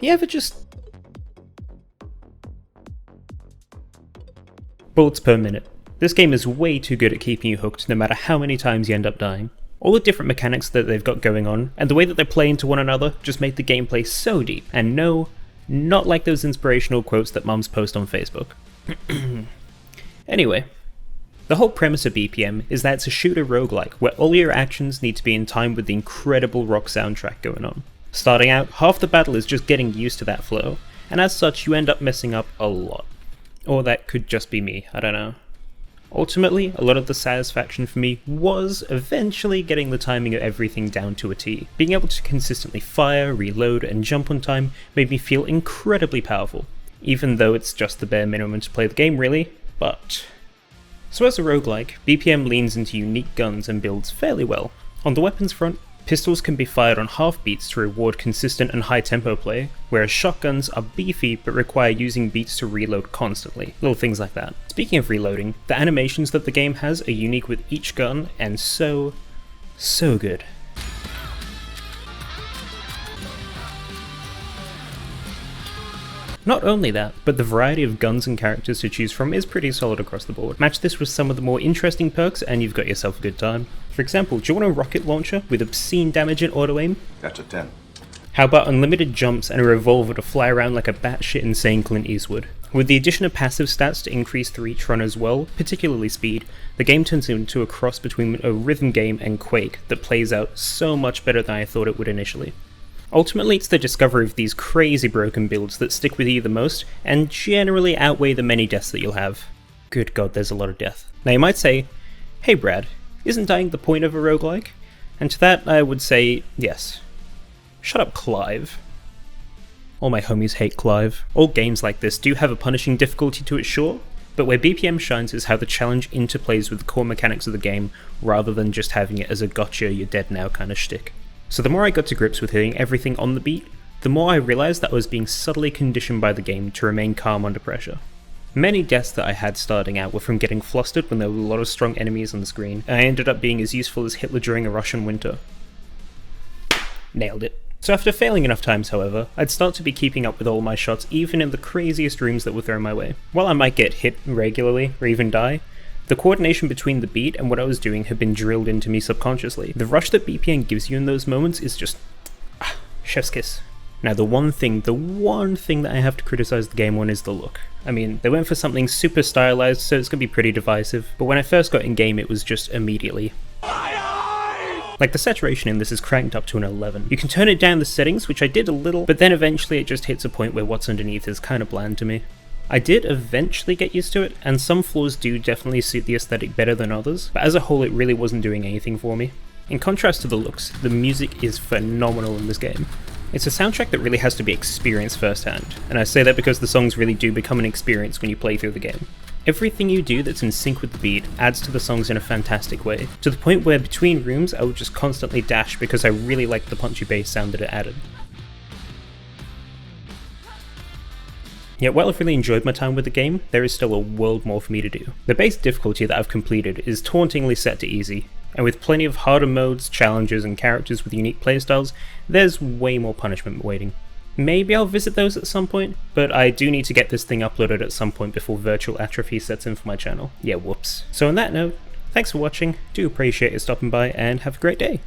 You ever just... Bullets per minute. This game is way too good at keeping you hooked no matter how many times you end up dying. All the different mechanics that they've got going on, and the way that they play into one another, just make the gameplay so deep. And no, not like those inspirational quotes that mums post on Facebook. Anyway, the whole premise of BPM is that it's a shooter roguelike, where all your actions need to be in time with the incredible rock soundtrack going on. Starting out, half the battle is just getting used to that flow, and as such you end up messing up a lot. Or that could just be me, I don't know. Ultimately, a lot of the satisfaction for me was eventually getting the timing of everything down to a T. Being able to consistently fire, reload, and jump on time made me feel incredibly powerful, even though it's just the bare minimum to play the game really, but... So as a roguelike, BPM leans into unique guns and builds fairly well. On the weapons front, pistols can be fired on half beats to reward consistent and high tempo play, whereas shotguns are beefy but require using beats to reload constantly, little things like that. Speaking of reloading, the animations that the game has are unique with each gun and so good. Not only that, but the variety of guns and characters to choose from is pretty solid across the board. Match this with some of the more interesting perks and you've got yourself a good time. For example, do you want a rocket launcher with obscene damage and auto-aim? That's a 10. How about unlimited jumps and a revolver to fly around like a batshit insane Clint Eastwood? With the addition of passive stats to increase the reach run as well, particularly speed, the game turns into a cross between a rhythm game and Quake that plays out so much better than I thought it would initially. Ultimately, it's the discovery of these crazy broken builds that stick with you the most, and generally outweigh the many deaths that you'll have. Good god, there's a lot of death. Now you might say, hey Brad, isn't dying the point of a roguelike? And to that I would say, yes. Shut up, Clive. All my homies hate Clive. All games like this do have a punishing difficulty to it, sure, but where BPM shines is how the challenge interplays with the core mechanics of the game, rather than just having it as a gotcha, you're dead now kind of shtick. So the more I got to grips with hitting everything on the beat, the more I realised that I was being subtly conditioned by the game to remain calm under pressure. Many deaths that I had starting out were from getting flustered when there were a lot of strong enemies on the screen, and I ended up being as useful as Hitler during a Russian winter. Nailed it. So after failing enough times, however, I'd start to be keeping up with all my shots even in the craziest rooms that were thrown my way. While I might get hit regularly, or even die, the coordination between the beat and what I was doing had been drilled into me subconsciously. The rush that BPM gives you in those moments is just... chef's kiss. Now the one thing that I have to criticize the game on is the look. I mean, they went for something super stylized, so it's gonna be pretty divisive, but when I first got in game it was just immediately... Like, the saturation in this is cranked up to an 11. You can turn it down the settings, which I did a little, but then eventually it just hits a point where what's underneath is kind of bland to me. I did eventually get used to it, and some floors do definitely suit the aesthetic better than others, but as a whole it really wasn't doing anything for me. In contrast to the looks, the music is phenomenal in this game. It's a soundtrack that really has to be experienced firsthand, and I say that because the songs really do become an experience when you play through the game. Everything you do that's in sync with the beat adds to the songs in a fantastic way, to the point where between rooms I would just constantly dash because I really liked the punchy bass sound that it added. Yet while I've really enjoyed my time with the game, there is still a world more for me to do. The base difficulty that I've completed is tauntingly set to easy, and with plenty of harder modes, challenges, and characters with unique playstyles, there's way more punishment waiting. Maybe I'll visit those at some point, but I do need to get this thing uploaded at some point before virtual atrophy sets in for my channel. Yeah, whoops. So on that note, thanks for watching, do appreciate you stopping by, and have a great day!